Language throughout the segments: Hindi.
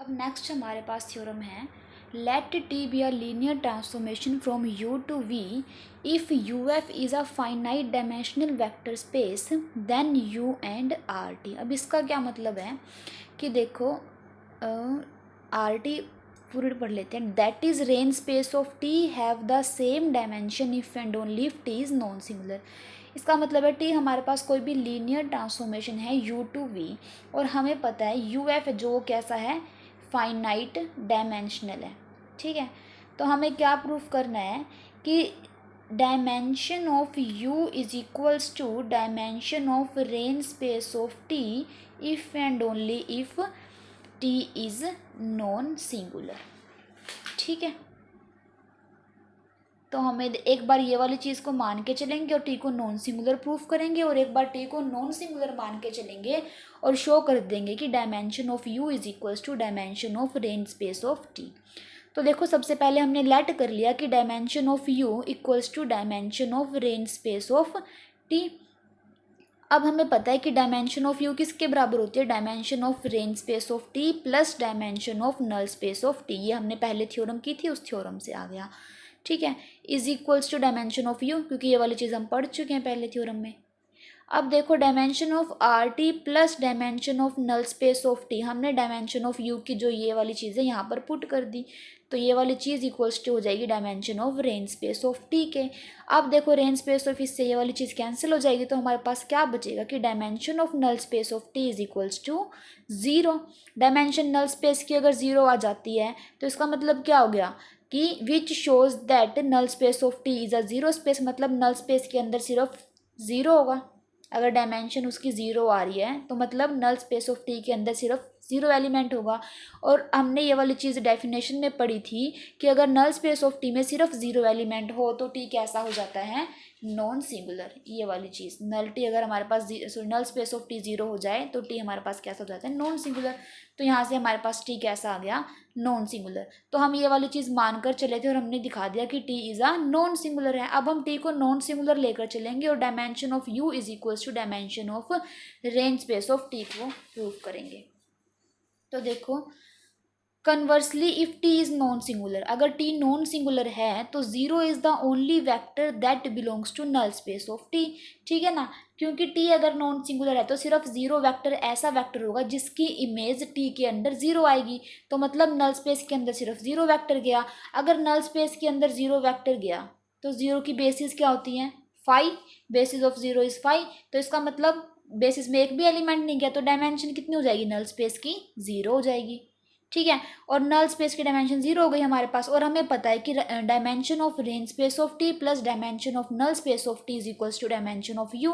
अब नेक्स्ट हमारे पास थ्योरम है, let T be a linear transformation from U to V if U F is a finite dimensional vector space then U and R T. अब इसका क्या मतलब है कि देखो आर टी पूरे पढ़ लेते हैं। That is range space of T have the same dimension if and only if T is non singular. इसका मतलब है टी हमारे पास कोई भी लीनियर ट्रांसफॉर्मेशन है यू टू वी और हमें पता है यू एफ जो कैसा है, फाइनाइट डायमेंशनल है। ठीक है, तो हमें क्या प्रूफ करना है कि dimension of u is equals to dimension of range space of t if and only if t is non singular. ठीक है, तो हमें एक बार ये वाली चीज़ को मान के चलेंगे और टी को नॉन सिंगुलर प्रूफ करेंगे और एक बार टी को नॉन सिंगुलर मान के चलेंगे और शो कर देंगे कि dimension of U is equals to dimension of range space of T. तो देखो सबसे पहले हमने लेट कर लिया कि dimension of U equals to dimension of range space of T. अब हमें पता है कि डायमेंशन ऑफ यू किसके बराबर होती है, dimension of range space of T plus dimension of null space of T. ये हमने पहले थ्योरम की थी, उस थ्योरम से आ गया। ठीक है, is equals to dimension of U, क्योंकि ये वाली चीज़ हम पढ़ चुके हैं पहले थ्योरम में। अब देखो dimension of R T plus dimension of null space of T, हमने डायमेंशन ऑफ यू की जो ये वाली चीज़ है यहाँ पर पुट कर दी, तो ये वाली चीज़ इक्वल्स टू हो जाएगी dimension of range space of T के। अब देखो रेंज स्पेस ऑफ इससे ये वाली चीज़ कैंसिल हो जाएगी, तो हमारे पास क्या बचेगा कि dimension of null space of T is equals to zero. Dimension null space की अगर ज़ीरो आ जाती है तो इसका मतलब क्या हो गया कि which shows that null space of T is a zero space, मतलब नल स्पेस के अंदर सिर्फ ज़ीरो होगा। अगर डायमेंशन उसकी ज़ीरो आ रही है तो मतलब नल स्पेस ऑफ टी के अंदर सिर्फ ज़ीरो एलिमेंट होगा। और हमने ये वाली चीज़ डेफिनेशन में पढ़ी थी कि अगर नल स्पेस ऑफ टी में सिर्फ ज़ीरो एलिमेंट हो तो टी कैसा हो जाता है, नॉन सिंगुलर। ये वाली चीज़ नल टी अगर हमारे पास null space of T zero हो जाए तो टी हमारे पास कैसा हो जाता है, नॉन सिंगुलर। तो यहाँ से हमारे पास टी कैसा आ गया, नॉन सिंगुलर। तो हम ये वाली चीज़ मानकर चले थे और हमने दिखा दिया कि T is a non singular है। अब हम टी को नॉन सिंगुलर लेकर चलेंगे और dimension of U is equals to dimension of range space of T को प्रूव करेंगे। तो देखो conversely if T is non singular, अगर टी नॉन सिंगुलर है तो zero is the only vector that belongs to null space of T. ठीक है ना, क्योंकि टी अगर नॉन सिंगुलर है तो सिर्फ जीरो वेक्टर ऐसा वेक्टर होगा जिसकी इमेज टी के अंदर जीरो आएगी, तो मतलब नल स्पेस के अंदर सिर्फ जीरो वेक्टर गया। अगर नल स्पेस के अंदर जीरो वेक्टर गया तो जीरो की बेसिस क्या होती है, five, basis of zero is five, तो इसका मतलब बेसिस में एक भी एलिमेंट नहीं गया तो डायमेंशन कितनी हो जाएगी, नल स्पेस की ज़ीरो हो जाएगी। ठीक है, और नल स्पेस की डायमेंशन जीरो हो गई हमारे पास, और हमें पता है कि dimension of range space of T plus dimension of null space of T is equals to dimension of U,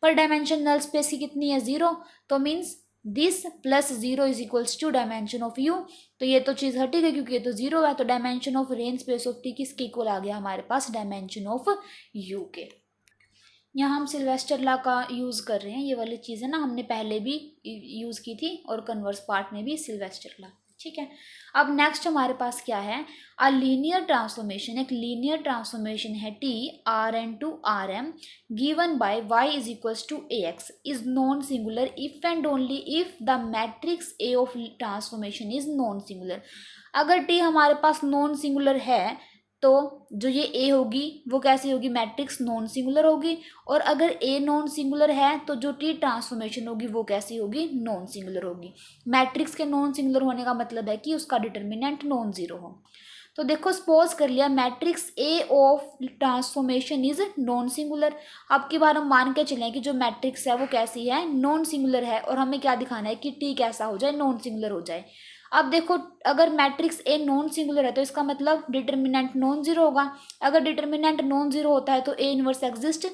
पर डायमेंशन नल स्पेस की कितनी है, जीरो, तो means this plus zero is equals to dimension of U. तो ये तो चीज़ हटी गई क्योंकि ये तो जीरो है, तो dimension of range space of T किसके इक्वल आ गया हमारे पास, डायमेंशन ऑफ यू के। यहाँ हम सिल्वेस्टर लॉ का यूज़ कर रहे हैं, ये वाली चीज़ है ना, हमने पहले भी यूज़ की थी और कन्वर्स पार्ट में भी सिल्वेस्टर लॉ। ठीक है, अब नेक्स्ट हमारे पास क्या है, अ लीनियर ट्रांसफॉर्मेशन, एक लीनियर ट्रांसफॉर्मेशन है T R N to R M given by Y is equals to A X is non singular if and only if the matrix A of transformation is non singular. अगर टी हमारे पास नॉन सिंगुलर है तो जो ये ए होगी वो कैसी होगी, मैट्रिक्स नॉन सिंगुलर होगी, और अगर ए नॉन सिंगुलर है तो जो टी ट्रांसफॉर्मेशन होगी वो कैसी होगी, नॉन सिंगुलर होगी। मैट्रिक्स के नॉन सिंगुलर होने का मतलब है कि उसका डिटर्मिनेंट नॉन जीरो हो। तो देखो सपोज कर लिया matrix A of transformation is non singular. अब की बार हम मान के चलें कि जो मैट्रिक्स है वो कैसी है, नॉन सिंगुलर है, और हमें क्या दिखाना है कि टी कैसा हो जाए, नॉन सिंगुलर हो जाए। अब देखो अगर मैट्रिक्स ए नॉन सिंगुलर है तो इसका मतलब डिटर्मिनेंट नॉन जीरो होगा। अगर डिटर्मिनेंट नॉन जीरो होता है तो ए इनवर्स एग्जिस्ट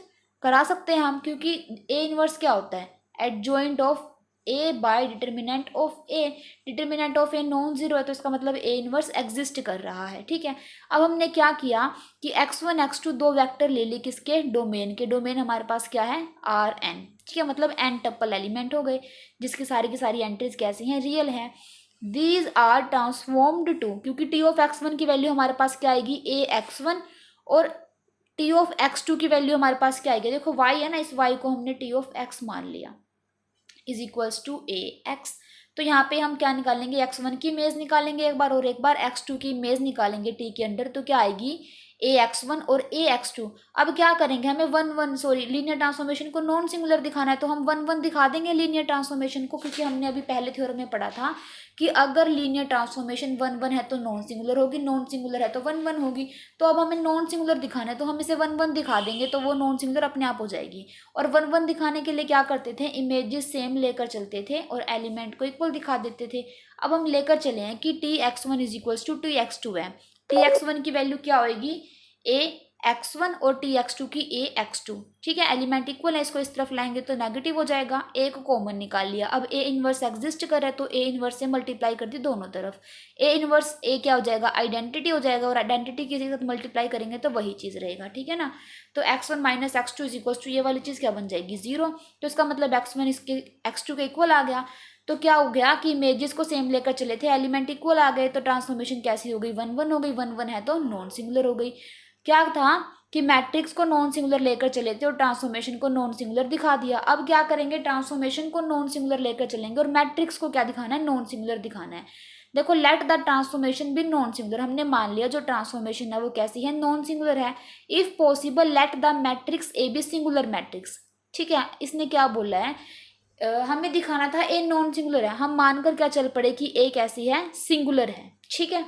करा सकते हैं हम, क्योंकि ए इनवर्स क्या होता है, adjoint of A bye determinant of A. Determinant of a non zero है तो इसका मतलब ए इनवर्स एग्जिस्ट कर रहा है। ठीक है, अब हमने क्या किया कि x1 x2 दो वेक्टर ले लिए किसके, डोमेन के। डोमेन हमारे पास क्या है, आर एन। ठीक है, मतलब एन टप्पल एलिमेंट हो गए जिसकी सारी की सारी एंट्रीज कैसी हैं, रियल हैं। दीज आर ट्रांसफॉर्म्ड टू, क्योंकि टी ऑफ x1 की वैल्यू हमारे पास क्या आएगी, ए x1, और टी ऑफ x2 की वैल्यू हमारे पास क्या आएगी, देखो y है ना, इस y को हमने टी ऑफ x मान लिया, is equals to A X. तो यहाँ पे हम क्या निकालेंगे, x1 की इमेज निकालेंगे एक बार, और एक बार x2 की इमेज निकालेंगे टी के अंडर। तो क्या आएगी, ax1 और ax2। अब क्या करेंगे, हमें लीनियर ट्रांसफॉर्मेशन को नॉन सिंगुलर दिखाना है, तो हम 1 1 दिखा देंगे लीनियर ट्रांसफॉर्मेशन को, क्योंकि हमने अभी पहले थ्योरम में पढ़ा था कि अगर लीनियर ट्रांसफॉर्मेशन 1 1 है तो नॉन सिंगुलर होगी, नॉन सिंगुलर है तो 1 1 होगी। तो अब हमें नॉन सिंगुलर दिखाना है, तो हम इसे 1 1 दिखा देंगे, तो वो नॉन सिंगुलर अपने आप हो जाएगी। और 1 1 दिखाने के लिए क्या करते थे, इमेजेस सेम लेकर चलते थे और एलिमेंट को इक्वल दिखा देते थे। अब हम लेकर चले हैं कि Tx1 is equals to Tx2 है। Tx1 की वैल्यू क्या होगी, ax1 और Tx2 की ax2। ठीक है, एलिमेंट इक्वल है, इसको इस तरफ लाएंगे तो नेगेटिव हो जाएगा, ए को कॉमन निकाल लिया। अब ए इनवर्स एग्जिस्ट कर रहा है तो ए इनवर्स से मल्टीप्लाई कर दी दोनों तरफ। ए इनवर्स ए क्या हो जाएगा, आइडेंटिटी हो जाएगा, और आइडेंटिटी के साथ मल्टीप्लाई करेंगे तो वही चीज़ रहेगा। ठीक है ना, तो x1 minus x2 is equal to ये वाली चीज़ क्या बन जाएगी, 0। तो इसका मतलब x1 इसके x2 के इक्वल आ गया। तो क्या हो गया कि इमेजेस को सेम लेकर चले थे, एलिमेंट इक्वल आ गए, तो ट्रांसफॉर्मेशन कैसी हो गई, 1 1 हो गई। 1 1 है तो नॉन सिंगुलर हो गई। क्या था कि मैट्रिक्स को नॉन सिंगुलर लेकर चले थे और ट्रांसफॉर्मेशन को नॉन सिंगुलर दिखा दिया। अब क्या करेंगे, ट्रांसफॉर्मेशन को नॉन सिंगुलर लेकर चलेंगे और मैट्रिक्स को क्या दिखाना है, नॉन सिंगुलर दिखाना है। देखो, लेट द ट्रांसफॉर्मेशन भी नॉन सिंगुलर, हमने मान लिया जो ट्रांसफॉर्मेशन है वो कैसी है, नॉन सिंगुलर है। If possible let the matrix A B singular matrix. ठीक है, इसने क्या बोला है, हमें दिखाना था ए नॉन सिंगुलर है, हम मानकर क्या चल पड़े कि ए कैसी है, सिंगुलर है। ठीक है,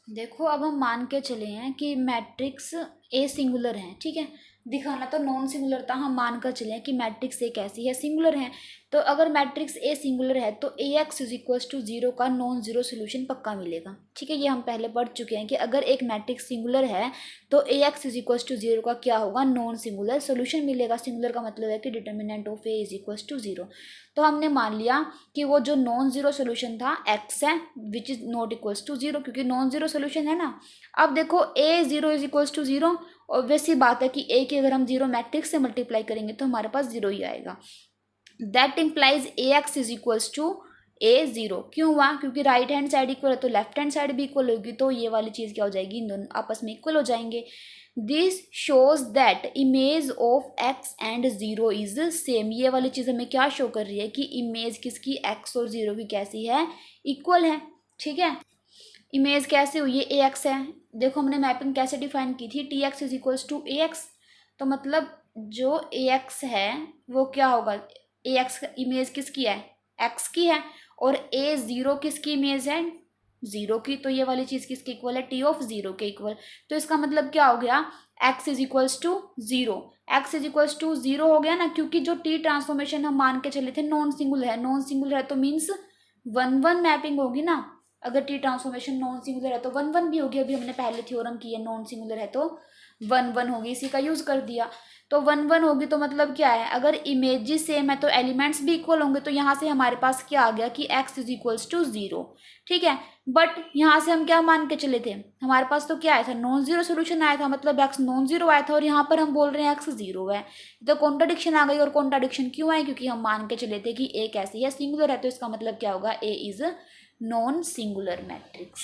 देखो अब हम मान के चले हैं कि मैट्रिक्स ए सिंगुलर है। ठीक है, दिखाना तो नॉन सिंगुलर था, हम मान कर चले हैं कि मैट्रिक्स ए कैसी है, सिंगुलर है। तो अगर मैट्रिक्स ए सिंगुलर है तो A X is equals to 0 का नॉन जीरो सोल्यूशन पक्का मिलेगा। ठीक है, ये हम पहले पढ़ चुके हैं कि अगर एक मैट्रिक्स सिंगुलर है तो A X is equals to 0 का क्या होगा, नॉन सिंगुलर सोल्यूशन मिलेगा। सिंगुलर का मतलब है कि determinant of A is equals to 0। तो हमने मान लिया कि वो जो नॉन जीरो सोल्यूशन था एक्स है, which is not equals to 0, क्योंकि नॉन जीरो सोल्यूशन है ना। अब देखो A 0 is equals to 0, obvious सी बात है कि ए की अगर हम 0 मैट्रिक्स से मल्टीप्लाई करेंगे तो हमारे पास 0 ही आएगा। That implies A X is equals to A 0। क्यों हुआ, क्योंकि राइट हैंड साइड इक्वल है तो लेफ्ट हैंड साइड भी इक्वल होगी, तो ये वाली चीज़ क्या हो जाएगी, इन दोनों आपस में इक्वल हो जाएंगे। This shows that image of x and 0 is same. ये वाली चीज़ हमें क्या शो कर रही है कि इमेज किसकी, एक्स और 0 की कैसी है, इक्वल है। ठीक है, इमेज कैसे हुई है, ए एक्स है। देखो हमने मैपिंग कैसे डिफाइन की थी, T X is equals to A X. तो मतलब जो ए एक्स है वो क्या होगा, ए एक्स इमेज किसकी है, एक्स की है, और ए 0 किसकी इमेज है, 0 की। तो ये वाली चीज़ किसके इक्वल है, टी ऑफ 0 के इक्वल। तो इसका मतलब क्या हो गया, X is equals to 0। X is equals to 0 हो गया ना, क्योंकि जो टी ट्रांसफॉर्मेशन हम मान के चले थे नॉन सिंगुलर है, नॉन सिंगुलर है तो मीन्स 1 1 मैपिंग होगी ना। अगर टी ट्रांसफॉर्मेशन नॉन सिंगुलर है तो 1 1 भी होगी, अभी हमने पहले थ्योरम की है, नॉन सिंगुलर है तो 1 1 होगी, इसी का यूज कर दिया। तो 1 1 होगी तो मतलब क्या है, अगर इमेजेस सेम है तो एलिमेंट्स भी इक्वल होंगे। तो यहाँ से हमारे पास क्या आ गया कि x इज इक्वल्स टू 0। ठीक है, बट यहाँ से हम क्या मान के चले थे, हमारे पास तो क्या आया था, नॉन जीरो सोल्यूशन आया था, मतलब x नॉन जीरो आया था, और यहाँ पर हम बोल रहे हैं x 0 है। तो कॉन्ट्राडिक्शन आ गई, और कॉन्ट्राडिक्शन क्यों आई, क्योंकि हम मान के चले थे कि a कैसी है, सिंगुलर है। तो इसका मतलब क्या होगा, a is non singular matrix.